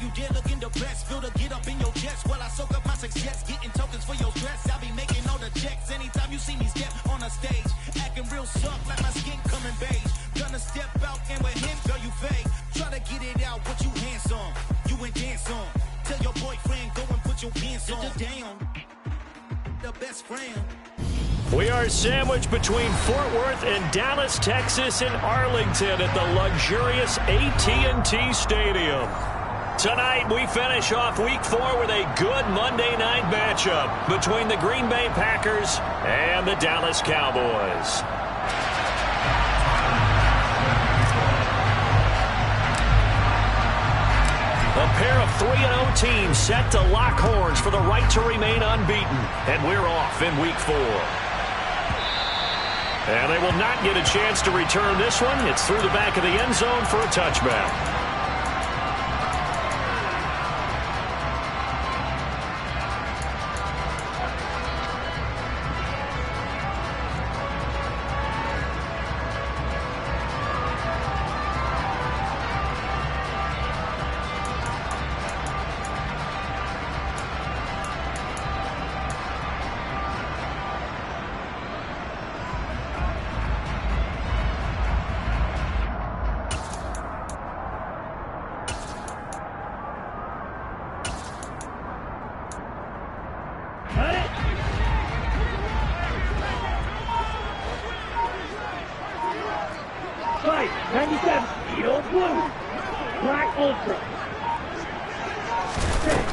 you dare looking the best. Feel the get up in your chest while I soak up my success. Getting tokens for your stress. I'll be making all the checks anytime you see me step on a stage. Acting real soft like my skin coming beige. Gonna step out and with him, girl, you fake. Try to get it out, what you handsome. You ain't dance on. Tell your boyfriend, go and put your pants on. Down. The best friend. We are sandwiched between Fort Worth and Dallas, Texas, and Arlington at the luxurious AT&T Stadium. Tonight, we finish off Week 4 with a good Monday night matchup between the Green Bay Packers and the Dallas Cowboys. A pair of 3-0 teams set to lock horns for the right to remain unbeaten, and we're off in Week 4. And they will not get a chance to return this one. It's through the back of the end zone for a touchback.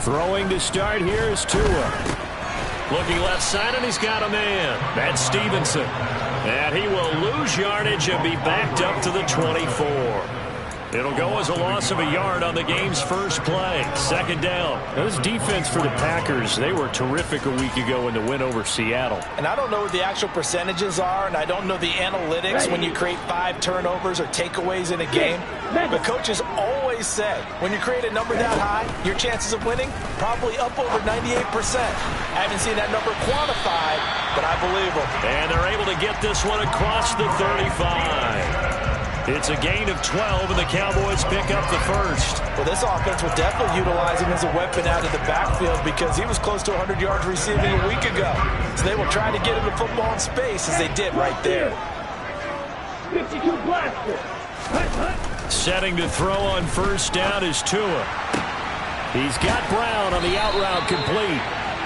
Throwing to start here is Tua. Looking left side, and he's got a man. That's Stevenson. And he will lose yardage and be backed up to the 24. It'll go as a loss of a yard on the game's first play. Second down. This defense for the Packers, they were terrific a week ago in the win over Seattle. And I don't know what the actual percentages are, and I don't know the analytics when you create 5 turnovers or takeaways in a game. But coaches always said, when you create a number that high, your chances of winning probably up over 98%. I haven't seen that number quantified, but I believe them. And they're able to get this one across the 35. It's a gain of 12, and the Cowboys pick up the first. Well, this offense will definitely utilize him as a weapon out of the backfield because he was close to 100 yards receiving a week ago. So they will try to get him the football in space as they did right there. 52 blaster. Setting to throw on first down is Tua. He's got Brown on the out route complete.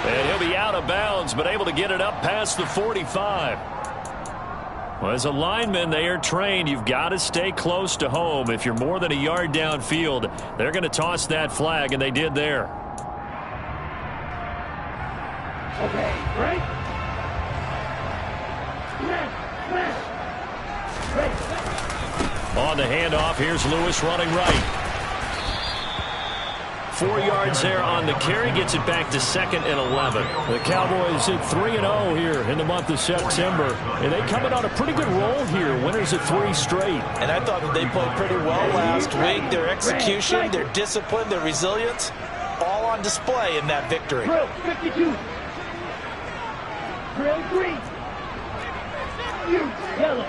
And he'll be out of bounds, but able to get it up past the 45. Well, as a lineman, they are trained. You've got to stay close to home. If you're more than a yard downfield, they're going to toss that flag, and they did there. Okay, right? On the handoff, here's Lewis running right. 4 yards there on the carry, gets it back to 2nd and 11. The Cowboys at 3-0 here in the month of September. And they coming on a pretty good roll here. Winners of 3 straight. And I thought that they played pretty well last week. Their execution, their discipline, their resilience, all on display in that victory. Drill 52. Drill 3. Yellow.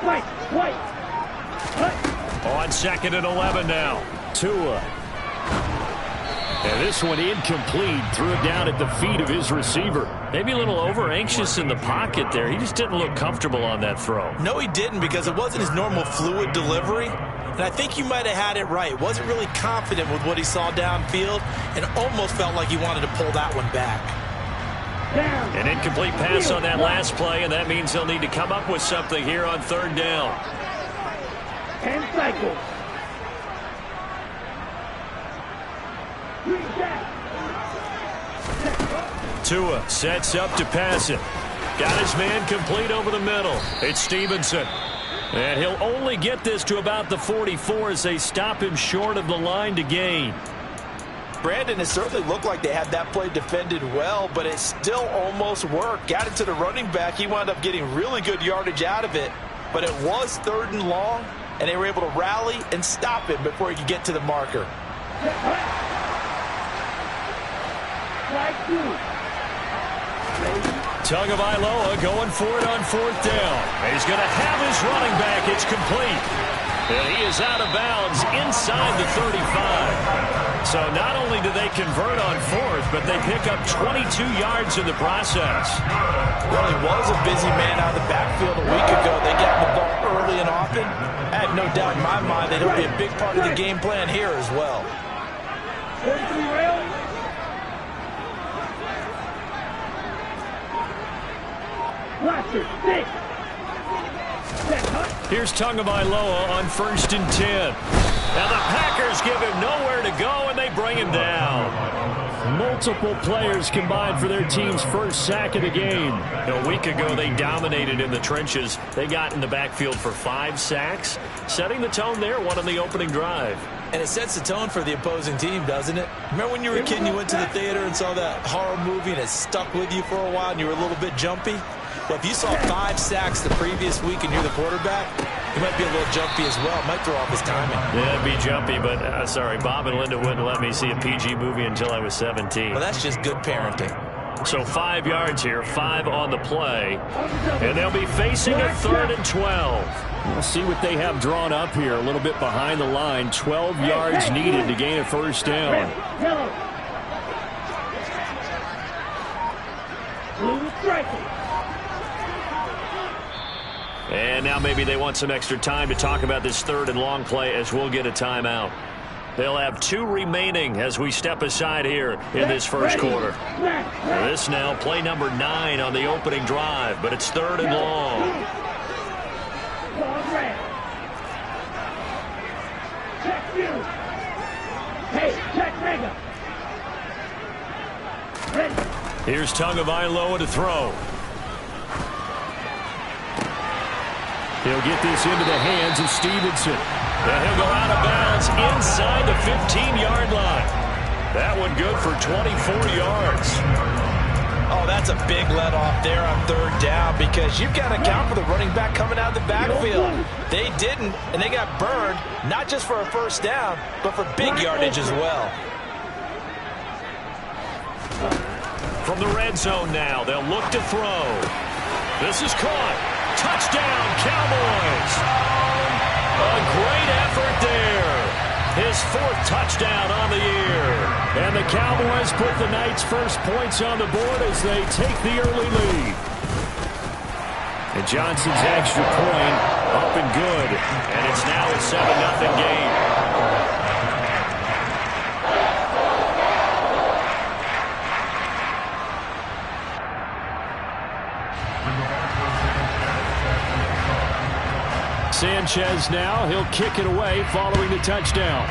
White. On 2nd and 11 now. Tua. And this one incomplete. Threw it down at the feet of his receiver. Maybe a little over-anxious in the pocket there. He just didn't look comfortable on that throw. No, he didn't, because it wasn't his normal fluid delivery. And I think you might have had it right. Wasn't really confident with what he saw downfield and almost felt like he wanted to pull that one back. An incomplete pass on that last play, and that means they'll need to come up with something here on 3rd down. And cycle. Tua sets up to pass it. Got his man complete over the middle. It's Stevenson. And he'll only get this to about the 44 as they stop him short of the line to gain. Brandon, it certainly looked like they had that play defended well, but it still almost worked. Got it to the running back. He wound up getting really good yardage out of it, but it was 3rd and long, and they were able to rally and stop him before he could get to the marker. Flag 2. Tagovailoa going for it on 4th down. He's going to have his running back. It's complete. And he is out of bounds inside the 35. So not only do they convert on 4th, but they pick up 22 yards in the process. Well, he was a busy man out of the backfield a week ago. They got the ball early and often. I have no doubt in my mind that he'll be a big part of the game plan here as well. 43 rail. Blaster, stick. Here's Tagovailoa on 1st and 10. Now the Packers give him nowhere to go, and they bring him down. Multiple players combined for their team's first sack of the game. A week ago, they dominated in the trenches. They got in the backfield for 5 sacks, setting the tone there, one on the opening drive. And it sets the tone for the opposing team, doesn't it? Remember when you were a kid and you went to the theater and saw that horror movie and it stuck with you for a while and you were a little bit jumpy? Well, if you saw 5 sacks the previous week and you're the quarterback, he might be a little jumpy as well. Might throw off his timing. Yeah, it'd be jumpy, but sorry, Bob and Linda wouldn't let me see a PG movie until I was 17. Well, that's just good parenting. So 5 yards here, 5 on the play. And they'll be facing a 3rd and 12. We'll see what they have drawn up here, a little bit behind the line. 12 yards needed to gain a 1st down. Blue striking. And now maybe they want some extra time to talk about this 3rd and long play as we'll get a timeout. They'll have 2 remaining as we step aside here in this first quarter. This now play number 9 on the opening drive, but it's 3rd and long. Check you. Hey, check mega. Ready. Here's Tagovailoa to throw. He'll get this into the hands of Stevenson. And he'll go out of bounds inside the 15-yard line. That one good for 24 yards. Oh, that's a big let-off there on 3rd down because you've got to account for the running back coming out of the backfield. They didn't, and they got burned, not just for a 1st down, but for big yardage as well. From the red zone now, they'll look to throw. This is caught. Touchdown, Cowboys. A great effort there. His 4th touchdown on the year. And the Cowboys put the night's first points on the board as they take the early lead. And Johnson's extra point up and good. And it's now a 7-0 game. Sanchez now, he'll kick it away following the touchdown.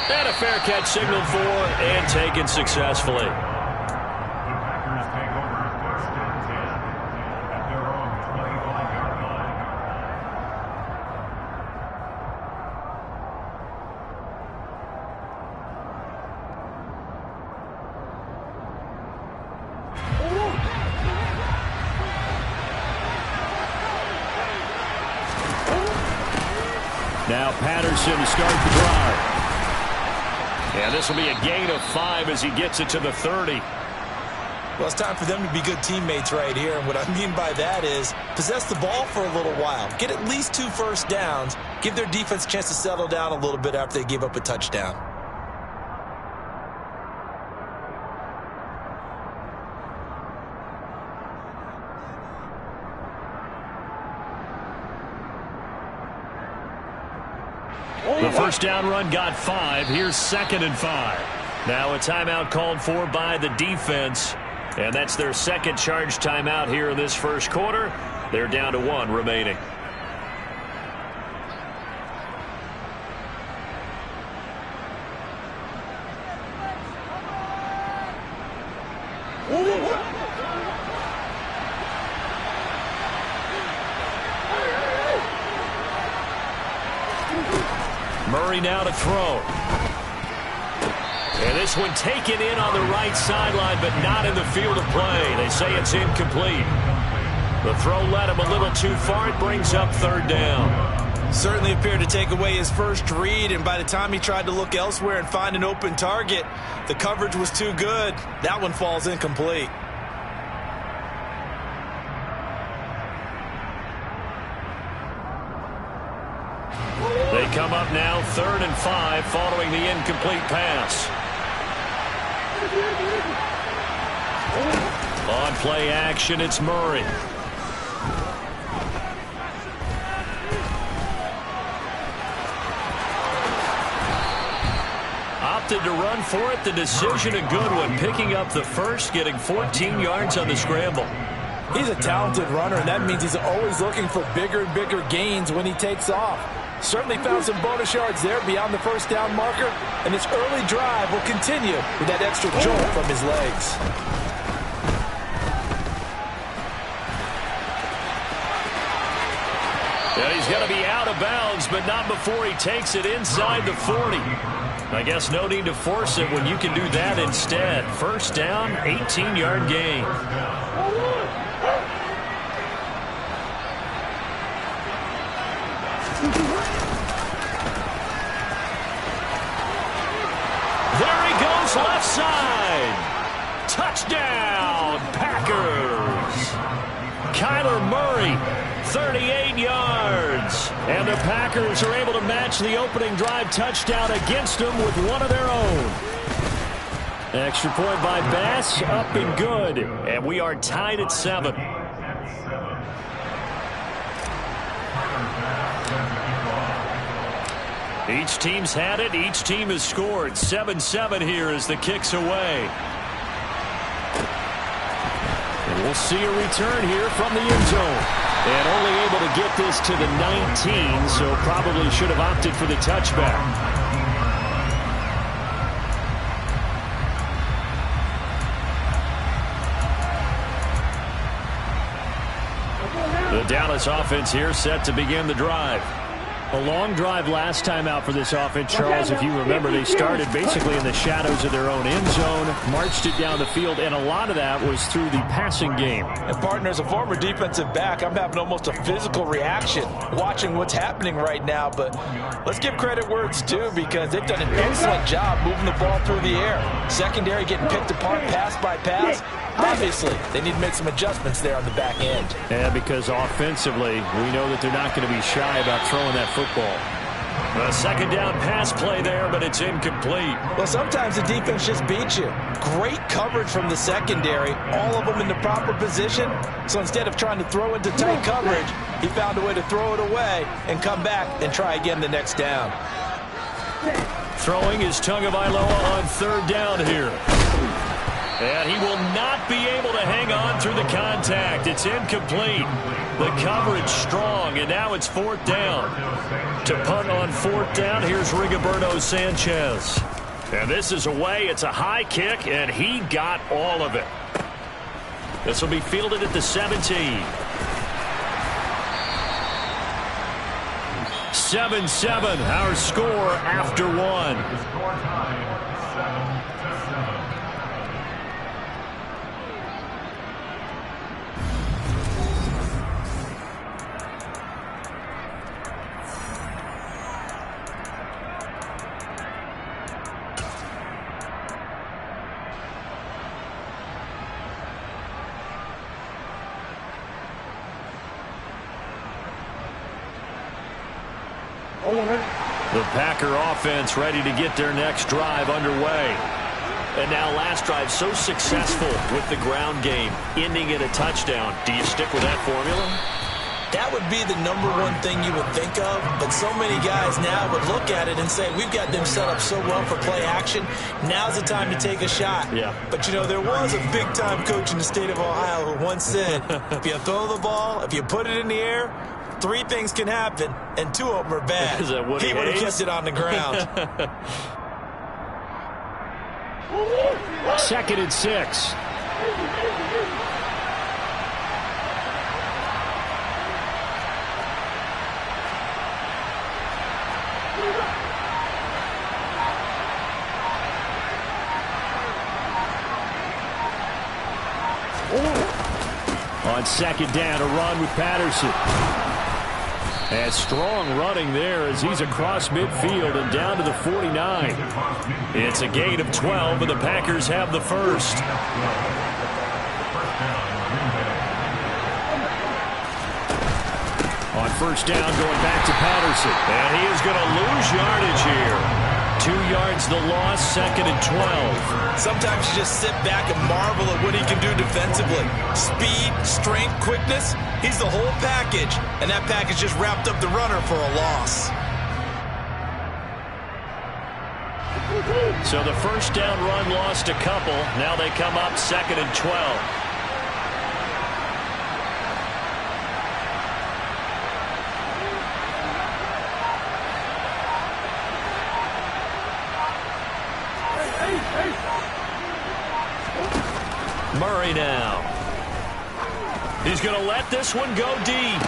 And a fair catch signaled for and taken successfully. Now Patterson to start the drive. And this will be a gain of 5 as he gets it to the 30. Well, it's time for them to be good teammates right here. And what I mean by that is possess the ball for a little while. Get at least 2 first downs. Give their defense a chance to settle down a little bit after they give up a touchdown. The first down run got 5. Here's 2nd and 5. Now a timeout called for by the defense. And that's their 2nd charge timeout here in this first quarter. They're down to 1 remaining. Murray now to throw. And this one taken in on the right sideline, but not in the field of play. They say it's incomplete. The throw led him a little too far. It brings up 3rd down. Certainly appeared to take away his first read, and by the time he tried to look elsewhere and find an open target, the coverage was too good. That one falls incomplete. They come up now 3rd and 5 following the incomplete pass. On play action, it's Murray. Opted to run for it. The decision a good one. Picking up the first, getting 14 yards on the scramble. He's a talented runner, and that means he's always looking for bigger and bigger gains when he takes off. Certainly found some bonus yards there beyond the first down marker, and this early drive will continue with that extra jolt from his legs. Yeah, he's going to be out of bounds, but not before he takes it inside the 40. I guess no need to force it when you can do that instead. First down, 18-yard gain. There he goes, left side. Touchdown, Packers. Kyler Murray, 38 yards. And the Packers are able to match the opening drive touchdown against them with one of their own. Extra point by Bass, up and good. And we are tied at 7. Each team's had it. Each team has scored. 7-7 here as the kick's away. And we'll see a return here from the end zone. And only able to get this to the 19, so probably should have opted for the touchback. The Dallas offense here set to begin the drive. A long drive last time out for this offense, Charles. If you remember, they started basically in the shadows of their own end zone, marched it down the field, and a lot of that was through the passing game. And, partner, as a former defensive back, I'm having almost a physical reaction watching what's happening right now. But let's give credit where it's due, because they've done an excellent job moving the ball through the air. Secondary getting picked apart pass by pass. Obviously, they need to make some adjustments there on the back end. Yeah, because offensively, we know that they're not going to be shy about throwing that football. A second down pass play there, but it's incomplete. Well, sometimes the defense just beats you. Great coverage from the secondary, all of them in the proper position. So instead of trying to throw into tight coverage, he found a way to throw it away and come back and try again the next down. Throwing is Tagovailoa on 3rd down here. And he will not be able to hang on through the contact. It's incomplete. The coverage strong, and now it's 4th down. To punt on 4th down, here's Rigoberto Sanchez. And this is away. It's a high kick, and he got all of it. This will be fielded at the 17. 7-7, our score after 1. The Packer offense ready to get their next drive underway. And now last drive so successful with the ground game, ending in a touchdown. Do you stick with that formula? That would be the #1 thing you would think of, but so many guys now would look at it and say, we've got them set up so well for play action, now's the time to take a shot. Yeah. But, you know, there was a big-time coach in the state of Ohio who once said, if you throw the ball, if you put it in the air, 3 things can happen, and 2 of them are bad. Is that what he would have kept it on the ground. 2nd and 6. On 2nd down, a run with Patterson. And strong running there as he's across midfield and down to the 49. It's a gain of 12, and the Packers have the first. On first down, going back to Patterson. And he is going to lose yardage here. 2 yards the loss, 2nd and 12. Sometimes you just sit back and marvel at what he can do defensively. Speed, strength, quickness. He's the whole package. And that package just wrapped up the runner for a loss. So the first down run lost a couple. Now they come up 2nd and 12. Murray now. He's going to let this one go deep.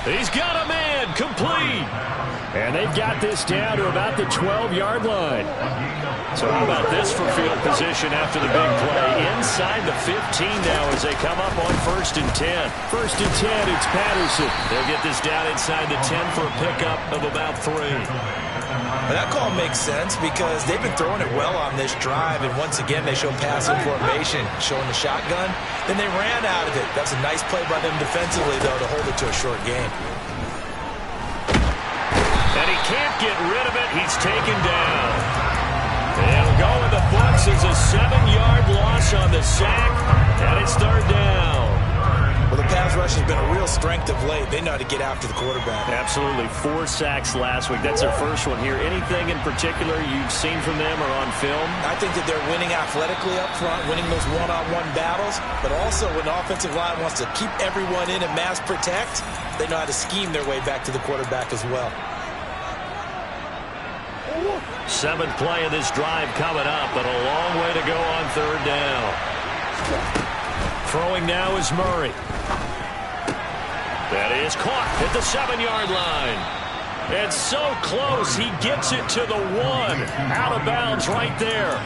He's got a man complete. And they've got this down to about the 12-yard line. So how about this for field position after the big play? Inside the 15 now as they come up on 1st and 10. 1st and 10, it's Patterson. They'll get this down inside the 10 for a pickup of about 3. That call makes sense because they've been throwing it well on this drive, and once again they show passing formation, showing the shotgun. Then they ran out of it. That's a nice play by them defensively, though, to hold it to a short game. And he can't get rid of it. He's taken down. It'll go in the books as a 7-yard loss on the sack, and it's 3rd down. Well, the pass rush has been a real strength of late. They know how to get after the quarterback. Absolutely. 4 sacks last week. That's their first one here. Anything in particular you've seen from them or on film? I think that they're winning athletically up front, winning those one-on-one battles, but also when the offensive line wants to keep everyone in and mass protect, they know how to scheme their way back to the quarterback as well. 7th play of this drive coming up, but a long way to go on 3rd down. Throwing now is Murray. That is caught at the 7-yard line. And so close, he gets it to the 1. Out of bounds right there.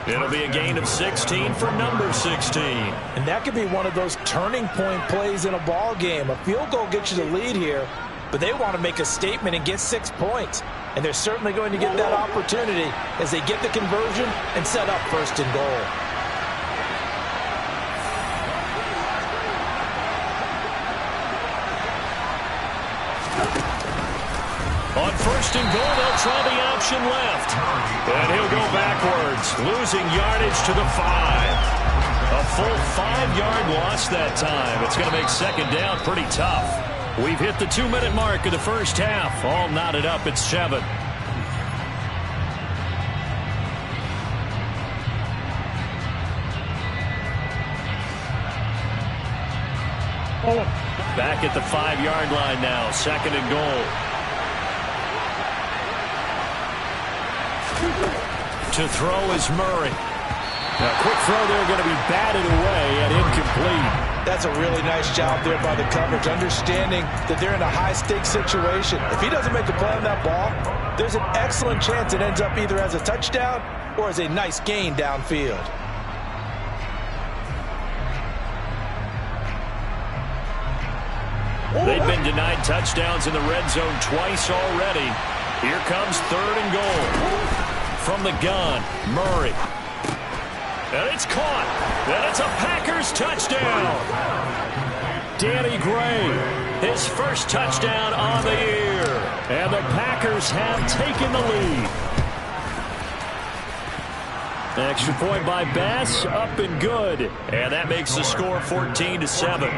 It'll be a gain of 16 for number 16. And that could be one of those turning point plays in a ball game. A field goal gets you the lead here, but they want to make a statement and get 6 points. And they're certainly going to get that opportunity as they get the conversion and set up 1st and goal. On 1st and goal, they'll try the option left. And he'll go backwards, losing yardage to the 5. A full 5-yard loss that time. It's going to make 2nd down pretty tough. We've hit the 2-minute mark of the first half. All knotted up at 7. Back at the 5-yard line now. 2nd and goal. To throw is Murray. A quick throw there going to be batted away and incomplete. That's a really nice job there by the coverage, understanding that they're in a high-stakes situation. If he doesn't make a play on that ball, there's an excellent chance it ends up either as a touchdown or as a nice gain downfield. They've been denied touchdowns in the red zone twice already. Here comes 3rd and goal. From the gun, Murray. And it's caught. And it's a Packers touchdown. Danny Gray, his first touchdown on the year. And the Packers have taken the lead. Extra point by Bass, up and good. And that makes the score 14-7.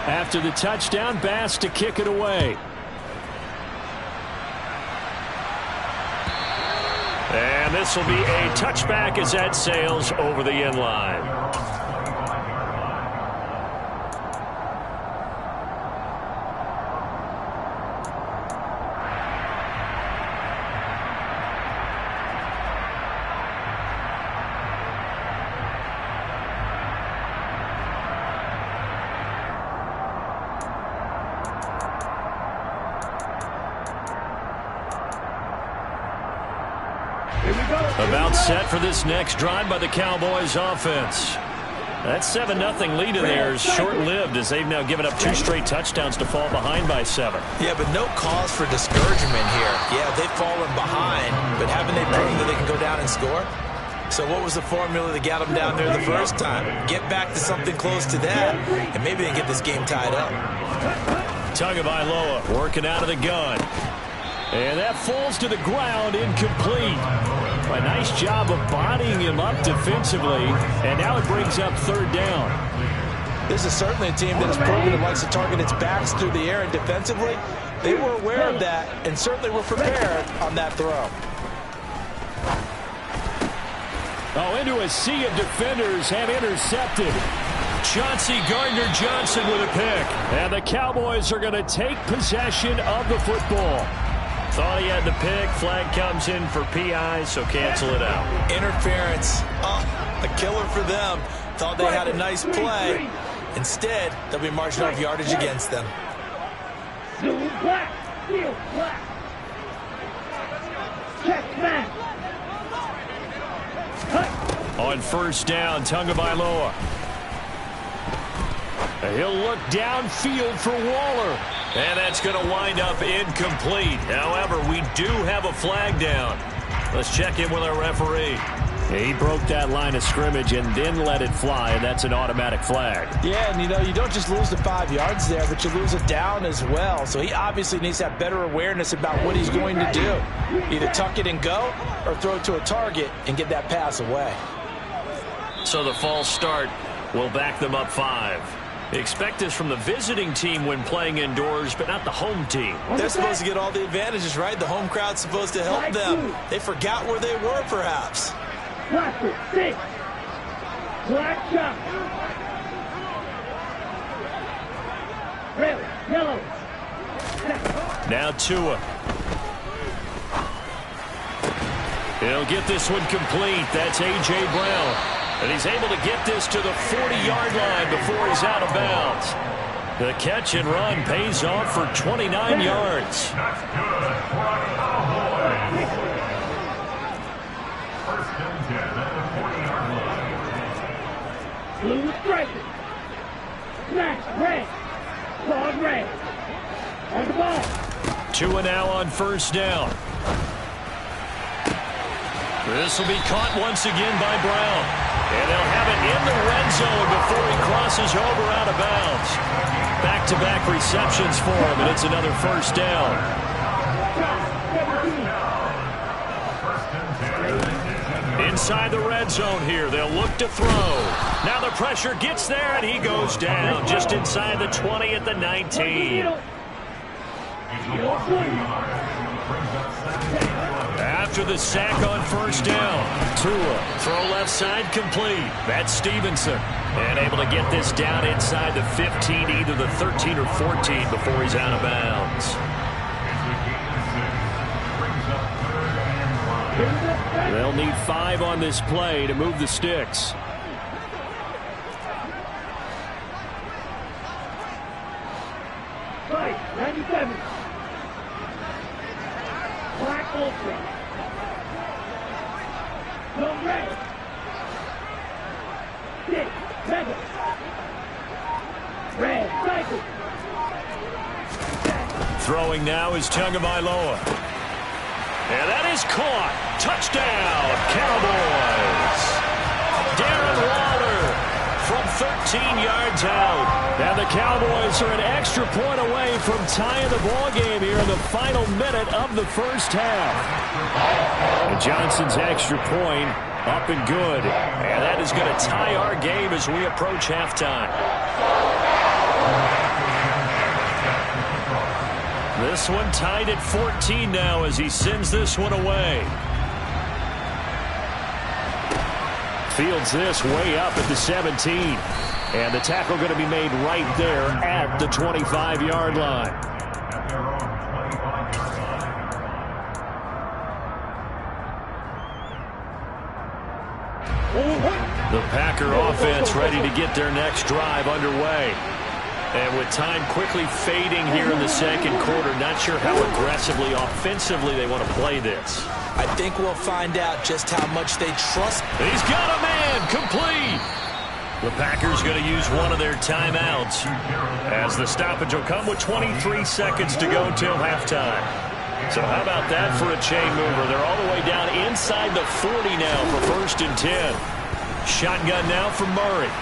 After the touchdown, Bass to kick it away. And this will be a touchback as that sails over the end line. About set for this next drive by the Cowboys offense. That 7-0 lead in there is short-lived as they've now given up 2 straight touchdowns to fall behind by 7. Yeah, but no cause for discouragement here. Yeah, they've fallen behind, but haven't they proven that they can go down and score? So what was the formula that got them down there the first time? Get back to something close to that, and maybe they can get this game tied up. Tagovailoa working out of the gun. And that falls to the ground, incomplete. A nice job of bodying him up defensively, and now it brings up 3rd down. This is certainly a team that has proven it likes to target its backs through the air, and defensively, they were aware of that and certainly were prepared on that throw. Oh, into a sea of defenders have intercepted. Chauncey Gardner-Johnson with a pick. And the Cowboys are going to take possession of the football. Thought he had the pick. Flag comes in for PI, so cancel it out. Interference. Oh, a killer for them. Thought they had a nice play. Instead, they'll be marching off yardage against them. On 1st down, Tagovailoa. He'll look downfield for Waller. And that's going to wind up incomplete. However, we do have a flag down. Let's check in with our referee. He broke that line of scrimmage and then let it fly, and that's an automatic flag. Yeah, and you don't just lose the 5 yards there, but you lose it down as well. So he obviously needs to have better awareness about what he's going to do. Either tuck it and go or throw it to a target and get that pass away. So the false start will back them up 5. Expect this from the visiting team when playing indoors, but not the home team. They're supposed to get all the advantages, right? The home crowd's supposed to help them. They forgot where they were, perhaps. Black 6. Black shot. Red, yellow. Now Tua. He'll get this one complete. That's A.J. Brown. And he's able to get this to the 40-yard line before he's out of bounds. The catch and run pays off for 29 yards. Blue striker. Smash red. Clawed red. On the ball. Tua now on 1st down. This will be caught once again by Brown. And they'll have it in the red zone before he crosses over out of bounds. Back-to-back receptions for him, and it's another 1st down. Inside the red zone here, they'll look to throw. Now the pressure gets there, and he goes down just inside the 20 at the 19. After the sack on 1st down, Tua, throw left side complete. That's Stevenson. And able to get this down inside the 15, either the 13 or 14 before he's out of bounds. They'll need 5 on this play to move the sticks. Right, 97. Black ultra. No red. 6, mega. Red, cycle. Throwing now is Tagovailoa. And that is caught. Touchdown, Cowboys. Darren Waller from 13 yards out. And the Cowboys are an extra point away from tying the ball game here in the final minute of the 1st half. And Johnson's extra point up and good. And that is going to tie our game as we approach halftime. This one tied at 14 now as he sends this one away. Fields this way up at the 17. And the tackle going to be made right there at the 25-yard line. The Packer offense ready to get their next drive underway. And with time quickly fading here in the second quarter, not sure how aggressively, offensively they want to play this. I think we'll find out just how much they trust. He's got a man, complete. The Packers going to use one of their timeouts as the stoppage will come with 23 seconds to go till halftime. So how about that for a chain mover? They're all the way down inside the 40 now for 1st and 10. Shotgun now for Murray.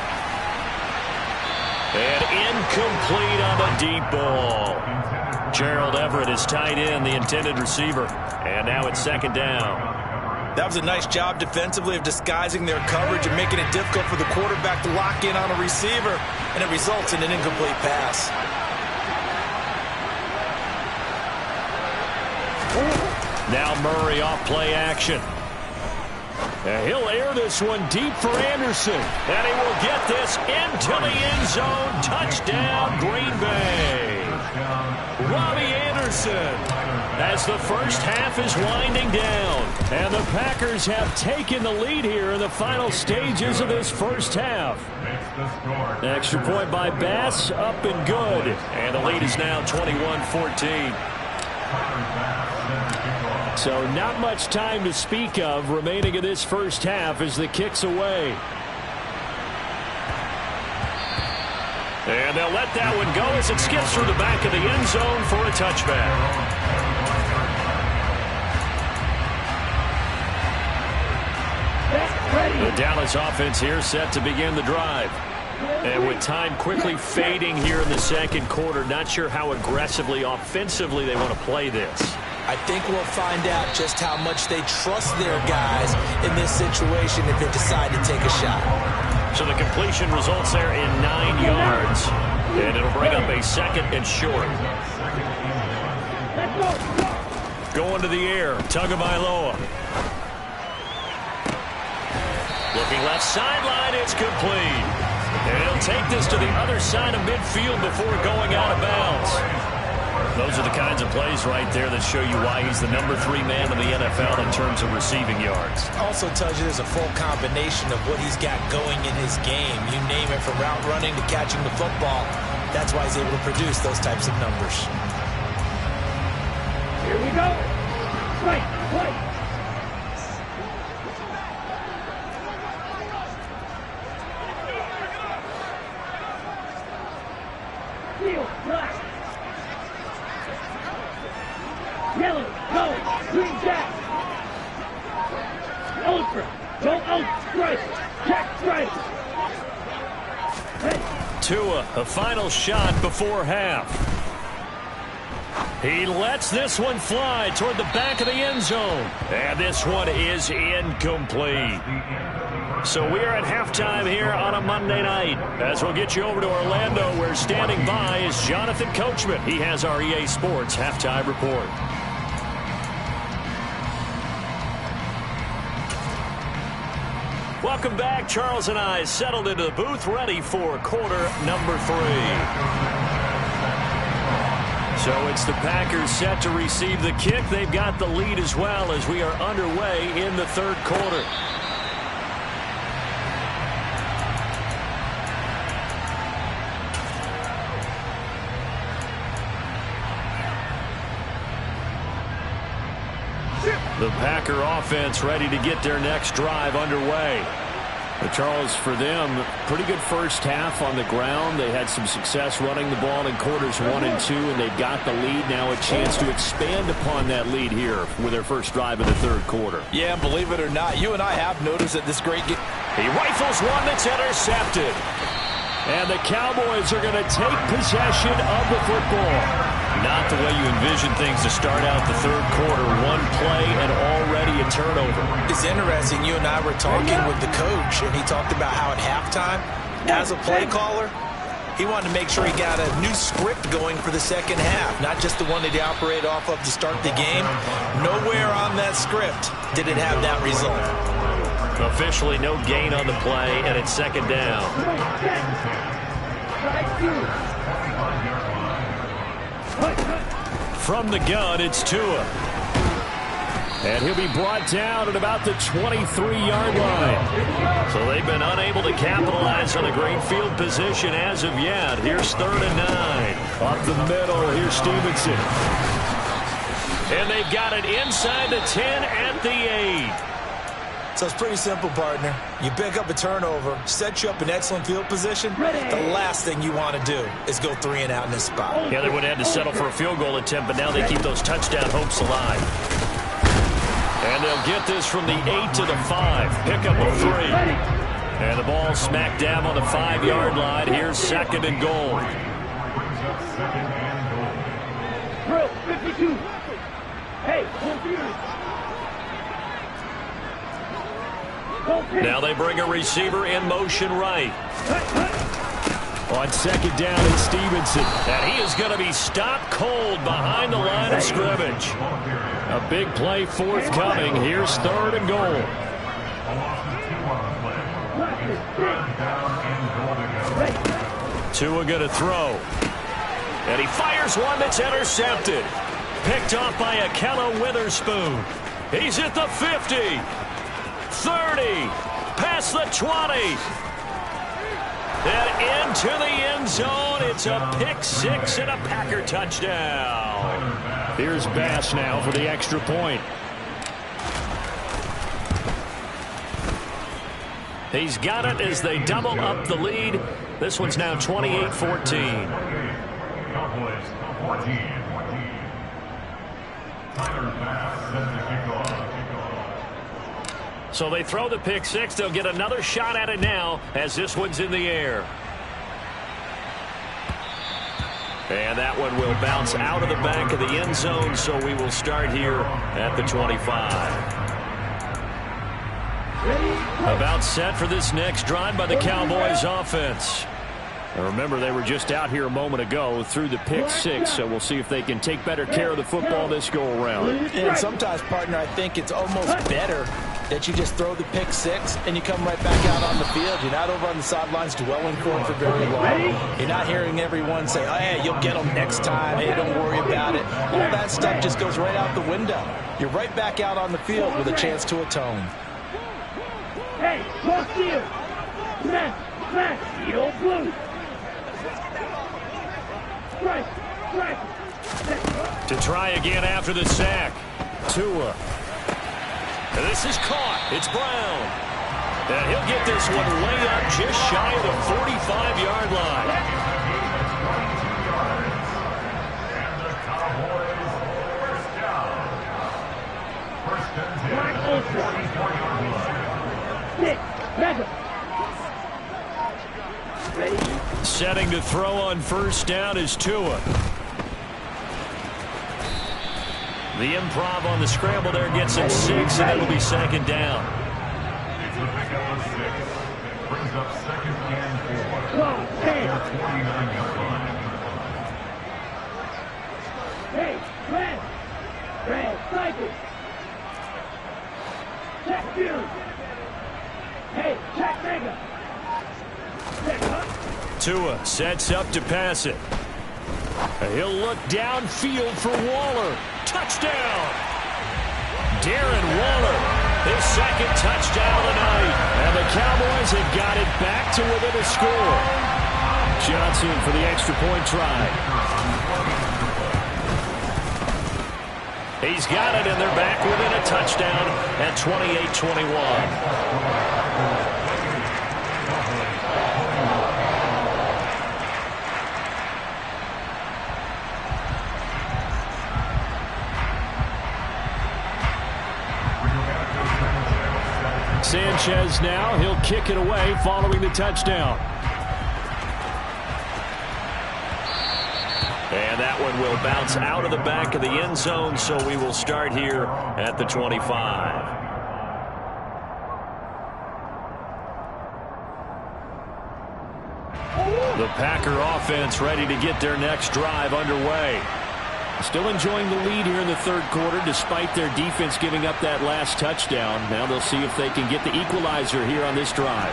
And incomplete on the deep ball. Gerald Everett is tied in, the intended receiver. And now it's 2nd down. That was a nice job defensively of disguising their coverage and making it difficult for the quarterback to lock in on a receiver. And it results in an incomplete pass. Now Murray off play action. And he'll air this one deep for Anderson. And he will get this into the end zone. Touchdown, Green Bay. Robbie Anderson, as the first half is winding down. And the Packers have taken the lead here in the final stages of this first half. Extra point by Bass, up and good. And the lead is now 21-14. So not much time to speak of remaining in this first half as the kick's away. And they'll let that one go as it skips through the back of the end zone for a touchback. The Dallas offense here set to begin the drive. And with time quickly fading here in the second quarter, not sure how aggressively, offensively they want to play this. I think we'll find out just how much they trust their guys in this situation if they decide to take a shot. So the completion results there in 9 yards. And it'll bring up a 2nd and short. Going to the air, Tagovailoa. Looking left sideline, it's complete. And he'll take this to the other side of midfield before going out of bounds. Those are the kinds of plays right there that show you why he's the number 3 man in the NFL in terms of receiving yards. Also tells you there's a full combination of what he's got going in his game. You name it, from route running to catching the football. That's why he's able to produce those types of numbers. Here we go. Right, right. Field, black. Yellow, go, green jack. Ultra, go out, strike, jack strike. Tua, a final shot before half. He lets this one fly toward the back of the end zone. And this one is incomplete. So we are at halftime here on a Monday night. As we'll get you over to Orlando, where standing by is Jonathan Coachman. He has our EA Sports halftime report. Welcome back. Charles and I settled into the booth, ready for quarter number 3. So it's the Packers set to receive the kick. They've got the lead as well as we are underway in the third quarter. The Packer offense ready to get their next drive underway. But Charles, for them, pretty good first half on the ground. They had some success running the ball in quarters 1 and 2, and they've got the lead. Now a chance to expand upon that lead here with their first drive of the third quarter. Yeah, and believe it or not, you and I have noticed that this great game. He rifles one that's intercepted. And the Cowboys are going to take possession of the football. Not the way you envision things to start out the third quarter. One play and already a turnover. It's interesting. You and I were talking with the coach, and he talked about how at halftime, as a play caller, he wanted to make sure he got a new script going for the second half, not just the one that he operated off of to start the game. Nowhere on that script did it have that result. Officially no gain on the play, and it's 2nd down. From the gun, it's Tua. And he'll be brought down at about the 23-yard line. So they've been unable to capitalize on a great field position as of yet. Here's 3rd and 9. Up the middle, here's Stevenson. And they've got it inside the 10 at the 8. So it's pretty simple, partner. You pick up a turnover, set you up in excellent field position. The last thing you want to do is go 3 and out in this spot. Yeah, they would have had to settle for a field goal attempt, but now they keep those touchdown hopes alive. And they'll get this from the 8 to the 5. Pick up a 3. And the ball smacked down on the 5-yard line. Here's 2nd and goal. Drill 52. Hey, now they bring a receiver in motion right. On 2nd down, it's Stevenson. And he is going to be stopped cold behind the line of scrimmage. A big play forthcoming. Here's 3rd and goal. Tua going to throw. And he fires one that's intercepted. Picked off by Akello Witherspoon. He's at the 50. 30. Past the 20. And into the end zone. It's a pick-6 and a Packer touchdown. Here's Bass now for the extra point. He's got it as they double up the lead. This one's now 28-14. Cowboys 14. So they throw the pick-6. They'll get another shot at it now as this one's in the air. And that one will bounce out of the back of the end zone, so we will start here at the 25. About set for this next drive by the Cowboys offense. And remember, they were just out here a moment ago through the pick-6, so we'll see if they can take better care of the football this go-around. And sometimes, partner, I think it's almost better that you just throw the pick-6 and you come right back out on the field. You're not over on the sidelines dwelling for it for very long. You're not hearing everyone say, oh, hey, you'll get them next time. Hey, don't worry about it. All that stuff just goes right out the window. You're right back out on the field with a chance to atone. Hey, cross field. Smash, smash, the old blue. Strike, strike. To try again after the sack. Tua. And this is caught. It's Brown. And he'll get this one way up just shy of the 45-yard line. And the Cowboys first down. First and 10 at the 44-yard line. 6, mega. Ready? Setting to throw on first down is Tua. The improv on the scramble there gets him 6, and it'll be 2nd down. It's a pickup of 6. Brings up 2nd and 4. Go, 10. 49-yard line. Hey, Red, cycle. Check field. Hey, check mega. Check up. Tua sets up to pass it. He'll look downfield for Waller. Touchdown! Darren Waller, his 2nd touchdown of the night. And the Cowboys have got it back to within a score. Johnson for the extra point try. He's got it, and they're back within a touchdown at 28-21. Sanchez now, he'll kick it away following the touchdown. And that one will bounce out of the back of the end zone, so we will start here at the 25. The Packer offense ready to get their next drive underway. Still enjoying the lead here in the 3rd quarter despite their defense giving up that last touchdown. Now they'll see if they can get the equalizer here on this drive.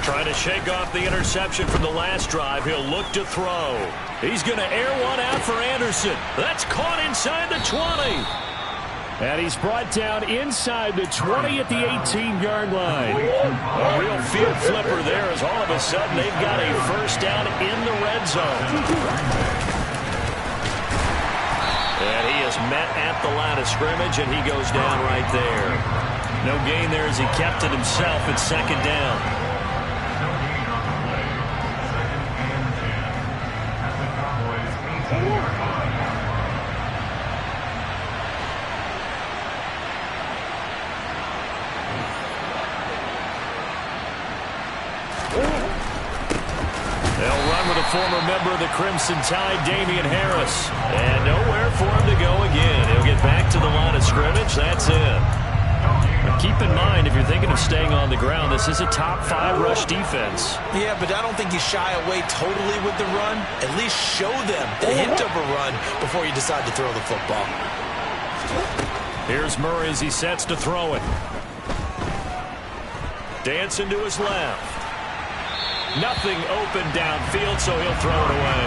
Trying to shake off the interception from the last drive. He'll look to throw. He's going to air one out for Anderson. That's caught inside the 20. And he's brought down inside the 20 at the 18-yard line. A real field flipper there as all of a sudden they've got a first down in the red zone. And he is met at the line of scrimmage, and he goes down right there. No gain there as he kept it himself at second down. Former member of the Crimson Tide, Damian Harris. And nowhere for him to go again. He'll get back to the line of scrimmage. That's it. But keep in mind, if you're thinking of staying on the ground, this is a top 5 rush defense. Yeah, but I don't think you shy away totally with the run. At least show them the hint of a run before you decide to throw the football. Here's Murray as he sets to throw it. Dancing to his left. Nothing open downfield, so he'll throw it away.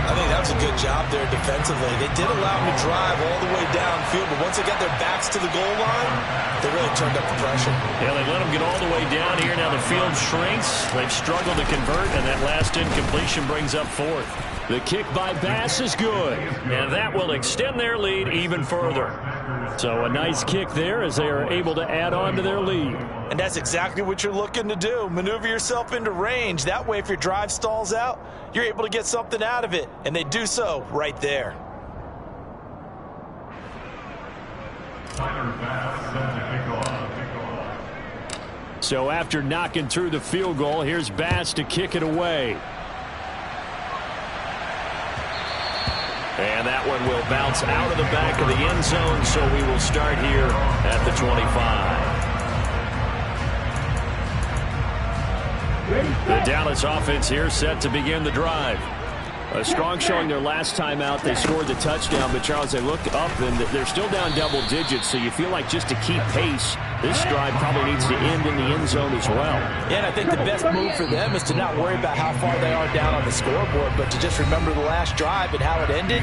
I think that was a good job there defensively. They did allow him to drive all the way downfield, but once they got their backs to the goal line, they really turned up the pressure. Yeah, they let him get all the way down here. Now the field shrinks. They've struggled to convert, and that last incompletion brings up 4th. The kick by Bass is good, and that will extend their lead even further. So a nice kick there as they are able to add on to their lead. And that's exactly what you're looking to do. Maneuver yourself into range. That way, if your drive stalls out, you're able to get something out of it. And they do so right there. So after knocking through the field goal, here's Bass to kick it away. And that one will bounce out of the back of the end zone, so we will start here at the 25. The Dallas offense here set to begin the drive. A strong showing their last time out. They scored the touchdown, but Charles, they looked up and they're still down double digits, so you feel like just to keep pace, this drive probably needs to end in the end zone as well. Yeah, and I think the best move for them is to not worry about how far they are down on the scoreboard, but to just remember the last drive and how it ended.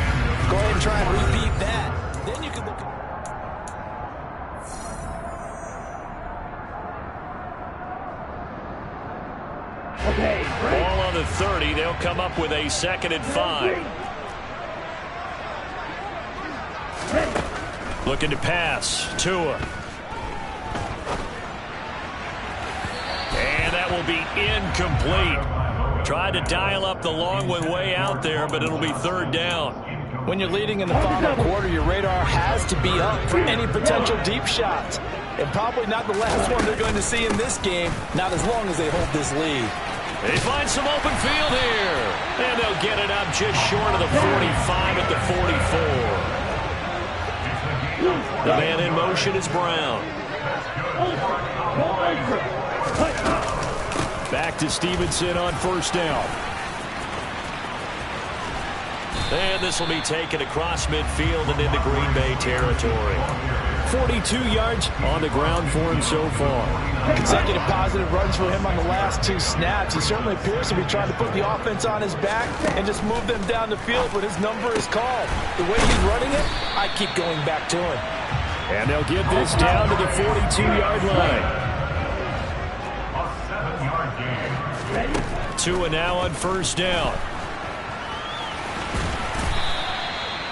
Go ahead and try and repeat that. Then you can look at... Ball on the 30. They'll come up with a 2nd and 5. Looking to pass. Tua. And that will be incomplete. Tried to dial up the long one way out there, but it'll be 3rd down. When you're leading in the final quarter, your radar has to be up for any potential deep shots. And probably not the last one they're going to see in this game, not as long as they hold this lead. They find some open field here. And they'll get it up just short of the 45 at the 44. The man in motion is Brown. Back to Stevenson on 1st down. And this will be taken across midfield and into Green Bay territory. 42 yards on the ground for him so far. Consecutive positive runs for him on the last 2 snaps. He certainly appears to be trying to put the offense on his back and just move them down the field when his number is called. The way he's running it, I keep going back to him. And they'll get this down to the 42-yard line. Tua now on 1st down.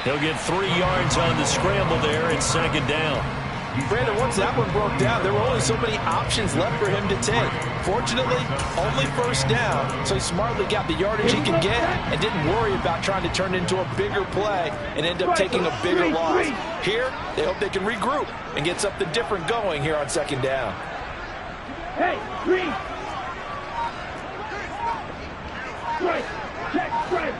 He'll get 3 yards on the scramble there at 2nd down. Brandon, once that one broke down, there were only so many options left for him to take. Fortunately, only 1st down, so he smartly got the yardage he could get and didn't worry about trying to turn it into a bigger play and end up taking a bigger loss. Here, they hope they can regroup and get something different going here on 2nd down. Hey, green! Strike! Check, strike!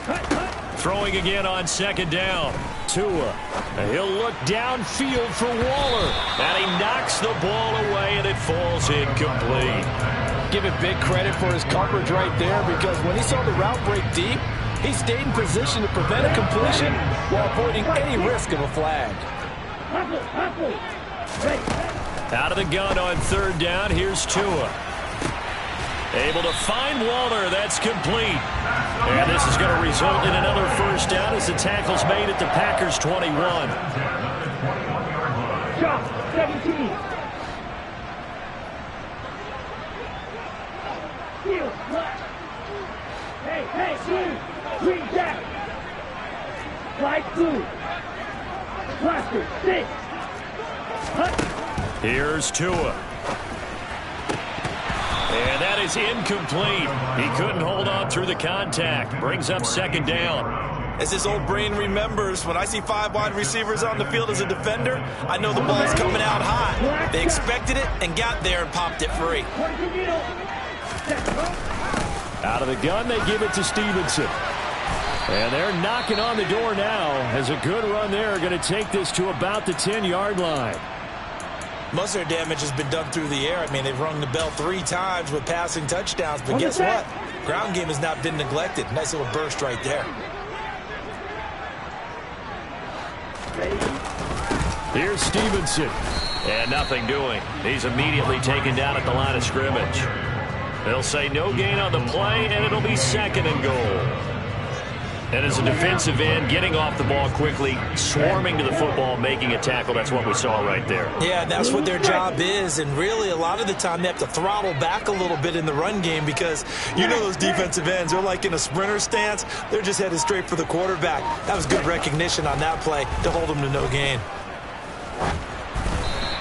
Cut, cut! Throwing again on 2nd down. Tua. He'll look downfield for Waller. And he knocks the ball away, and it falls incomplete. Give him big credit for his coverage right there, because when he saw the route break deep, he stayed in position to prevent a completion while avoiding any risk of a flag. Out of the gun on 3rd down. Here's Tua. Able to find Waller. That's complete. And this is going to result in another first down as the tackle's made at the Packers' 21. Shot, 17. Field, left. Hey, blue. Green jacket. Light blue. Blaster, 6. Hut. Here's Tua. And that is incomplete. He couldn't hold on through the contact. Brings up second down. As his old brain remembers, when I see 5 wide receivers on the field as a defender, I know the ball's coming out high. They expected it and got there and popped it free. Out of the gun, they give it to Stevenson. And they're knocking on the door now as a good run there. Going to take this to about the 10-yard line. Most of their damage has been done through the air. I mean, they've rung the bell 3 times with passing touchdowns. But guess what? Ground game has not been neglected. Nice little burst right there. Here's Stevenson. And nothing doing. He's immediately taken down at the line of scrimmage. They'll say no gain on the play, and it'll be second and goal. And as a defensive end, getting off the ball quickly, swarming to the football, making a tackle, that's what we saw right there. Yeah, that's what their job is. And really, a lot of the time, they have to throttle back a little bit in the run game because you know those defensive ends, they're like in a sprinter stance. They're just headed straight for the quarterback. That was good recognition on that play to hold them to no gain.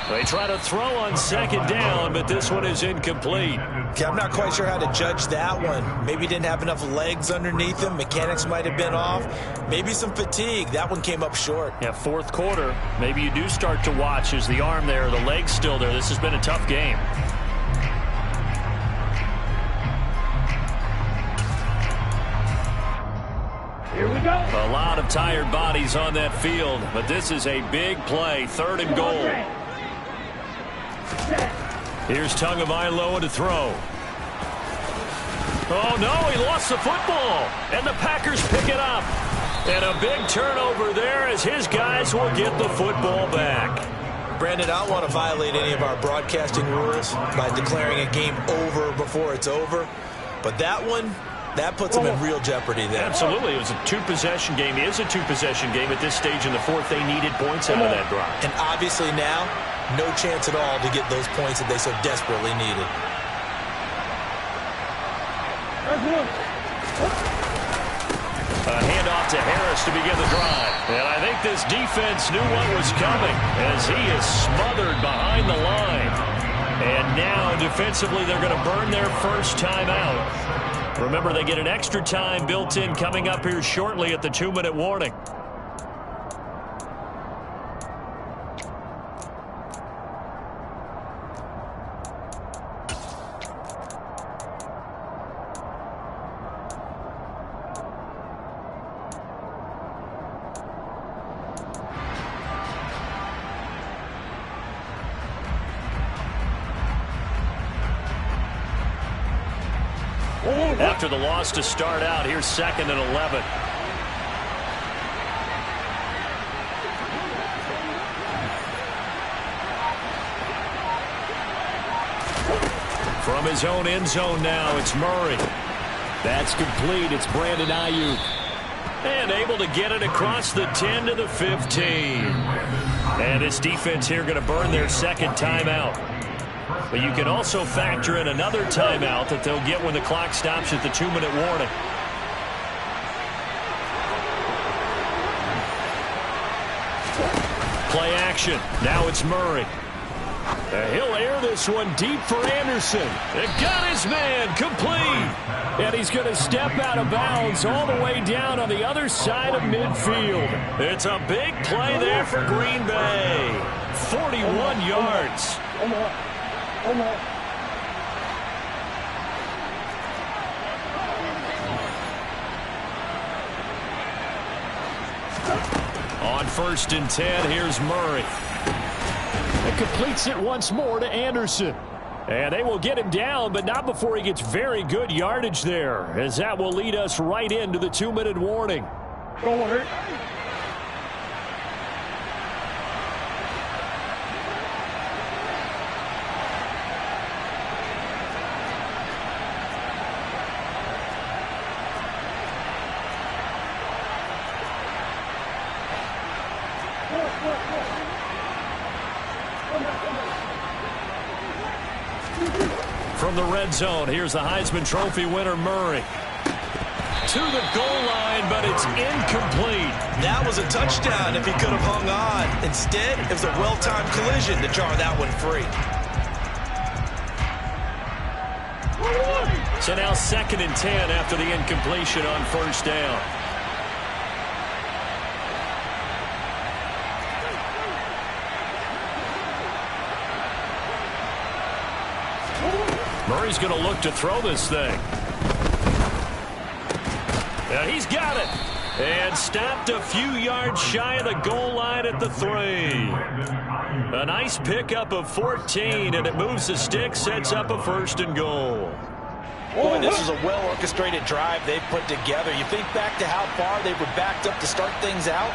They try to throw on second down, but this one is incomplete. Okay, I'm not quite sure how to judge that one. Maybe didn't have enough legs underneath him. Mechanics might have been off. Maybe some fatigue. That one came up short. Yeah, fourth quarter. Maybe you do start to watch as the arm there, the leg's still there. This has been a tough game. Here we go. A lot of tired bodies on that field, but this is a big play. Third and goal. Here's Tagovailoa to throw. Oh, no, he lost the football. And the Packers pick it up. And a big turnover there as his guys will get the football back. Brandon, I don't want to violate any of our broadcasting rules by declaring a game over before it's over. But that one, that puts them in real jeopardy there. Absolutely. It was a 2-possession game. It is a 2-possession game at this stage in the fourth. They needed points out of that drive. And obviously now, no chance at all to get those points that they so desperately needed. A handoff to Harris to begin the drive. And I think this defense knew what was coming as he is smothered behind the line. And now defensively they're going to burn their first timeout. Remember, they get an extra time built in coming up here shortly at the 2-minute warning. After the loss to start out, here's 2nd and 11. From his own end zone now, it's Murray. That's complete. It's Brandon Ayuk. And able to get it across the 10 to the 15. And this defense here going to burn their second timeout. But you can also factor in another timeout that they'll get when the clock stops at the 2-minute warning. Play action. Now it's Murray. He'll air this one deep for Anderson. It got his man complete. And he's going to step out of bounds all the way down on the other side of midfield. It's a big play there for Green Bay. 41 yards. On 1st and 10, here's Murray. It completes it once more to Anderson. And they will get him down, but not before he gets very good yardage there, as that will lead us right into the 2-minute warning. Don't hurt. From the red zone, here's the Heisman Trophy winner, Murray. To the goal line, but it's incomplete. That was a touchdown if he could have hung on. Instead, it was a well-timed collision to jar that one free. So now 2nd and 10 after the incompletion on first down. Murray's going to look to throw this thing. And he's got it. And stopped a few yards shy of the goal line at the 3. A nice pickup of 14, and it moves the stick, sets up a 1st and goal. Boy, this is a well-orchestrated drive they've put together. You think back to how far they were backed up to start things out,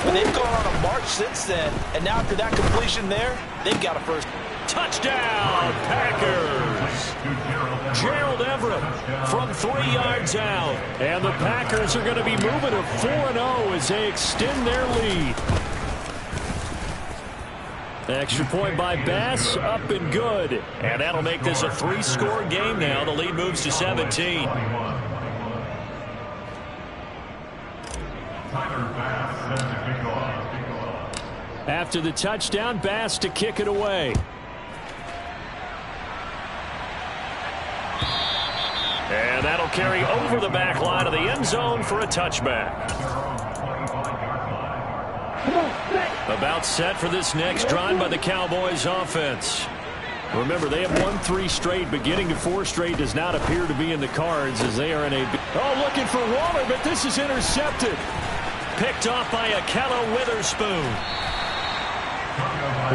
but they've gone on a march since then, and now after that completion there, they've got a first. Touchdown, Packers! Gerald Everett from 3 yards out. And the Packers are going to be moving to 4-0 as they extend their lead. Extra point by Bass, up and good. And that'll make this a 3-score game now. The lead moves to 17. After the touchdown, Bass to kick it away. And that'll carry over the back line of the end zone for a touchback. About set for this next drive by the Cowboys offense. Remember, they have won 3 straight, but getting to 4 straight does not appear to be in the cards as they are in a... Oh, looking for Waller, but this is intercepted. Picked off by Akello Witherspoon.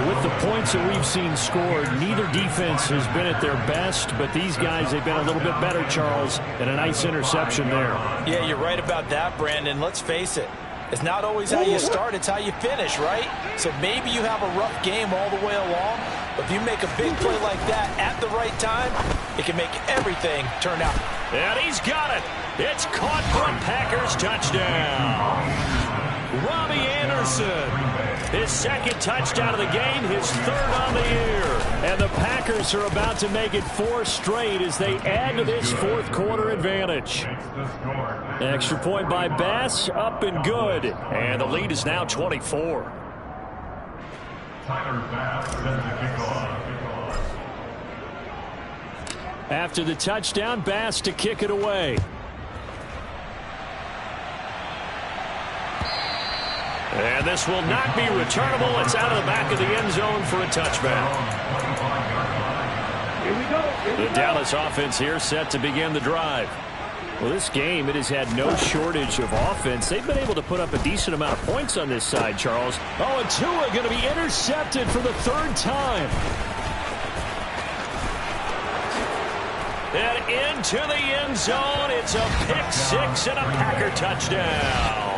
With the points that we've seen scored, neither defense has been at their best, but these guys, they've been a little bit better, Charles, and a nice interception there. Yeah, you're right about that, Brandon. Let's face it. It's not always how you start, it's how you finish, right? So maybe you have a rough game all the way along, but if you make a big play like that at the right time, it can make everything turn out. And he's got it. It's caught for a Packers touchdown. Robbie Anderson. His 2nd touchdown of the game, his 3rd on the year. And the Packers are about to make it 4 straight as they add to this 4th quarter advantage. Extra point by Bass, up and good. And the lead is now 24. After the touchdown, Bass to kick it away. And this will not be returnable. It's out of the back of the end zone for a touchback. Here we go. The Dallas offense here set to begin the drive. Well, this game, it has had no shortage of offense. They've been able to put up a decent amount of points on this side, Charles. Oh, and Tua going to be intercepted for the 3rd time. And into the end zone. It's a pick-6 and a Packer touchdown.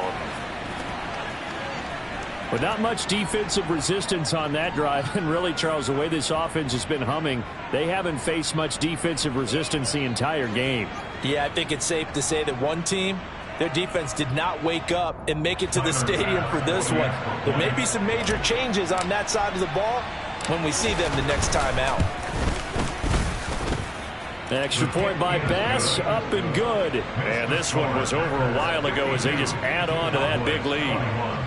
But not much defensive resistance on that drive. And really, Charles, the way this offense has been humming, they haven't faced much defensive resistance the entire game. Yeah, I think it's safe to say that one team, their defense did not wake up and make it to the stadium for this one. There may be some major changes on that side of the ball when we see them the next time out. Extra point by Bass, up and good. And this one was over a while ago as they just add on to that big lead.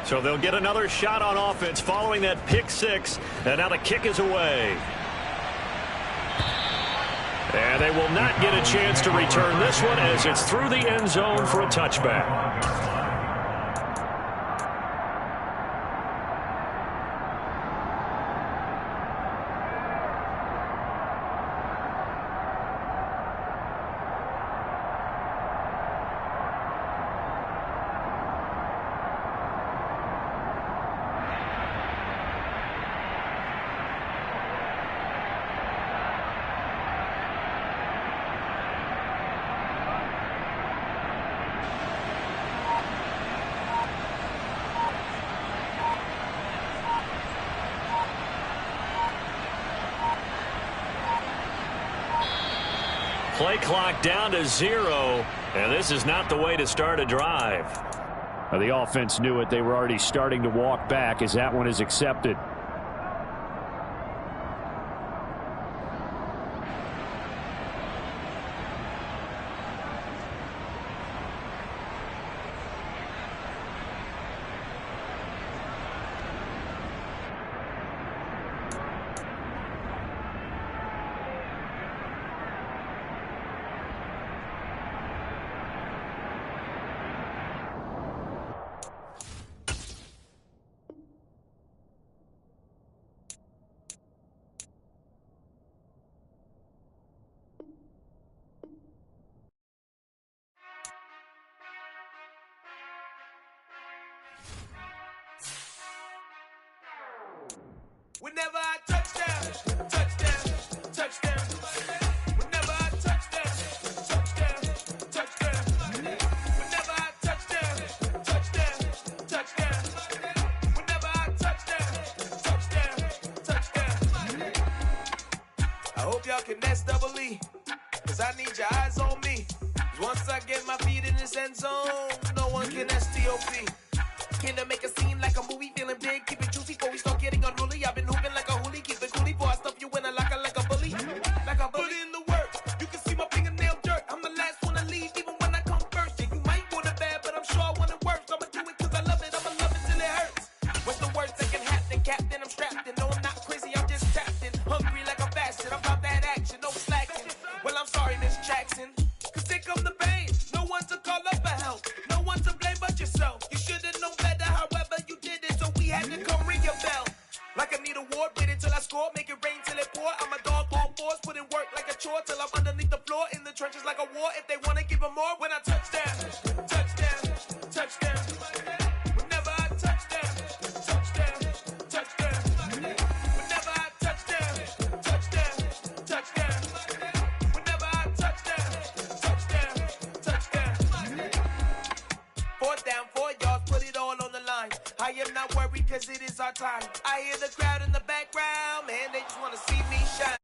So they'll get another shot on offense following that pick-6, and now the kick is away. And they will not get a chance to return this one as it's through the end zone for a touchback. Play clock down to 0, and this is not the way to start a drive. The offense knew it. They were already starting to walk back as that one is accepted. Whenever I touchdown, touchdown, touchdown. Whenever I touchdown, touchdown, touchdown. Whenever I touchdown, touchdown, touchdown. Whenever I touchdown, touchdown, touchdown. I hope y'all can nest double E, cause I need your eyes on me. Once I get my feet in this end zone, no one can STOP. Can I make a scene like a movie, feeling big, keep it juicy before we start getting unruly. I've been hooping like a hoolie, keep it coolie before I stuff you in a locker like a bully. Like a bully. Put in the work, you can see my fingernail dirt. I'm the last one to leave, even when I come first. Yeah, you might want it bad, but I'm sure I want it worse. I'ma do it cause I love it, I'ma love it till it hurts. What's the worst that can happen, Captain? I'm strapped in, no I'm not crazy, I'm just tapped in. Hungry like I'm fasting, I'm about that action, no slacking. Well, I'm sorry, Miss Jackson, cause here come the pain. No one to call up for help, no one to blame but yourself. You should've known better, however you did it, so we had to come ring your bell. Like I need a ward, wait until I score, make it rain till it pour. I'm a dog on force, put in work like a chore till I'm underneath the floor, in the trenches like a war. If they wanna give them more, when I touchdown, touchdown, touchdown. Whenever I touchdown, touchdown, touchdown. Whenever I touchdown, touchdown, touchdown. Whenever I touchdown, touchdown, touchdown. 4th down, 4 yards, put it all on the line. I am not worried cause it is our time. I hear the crowd in the background, man, they just wanna see me shine.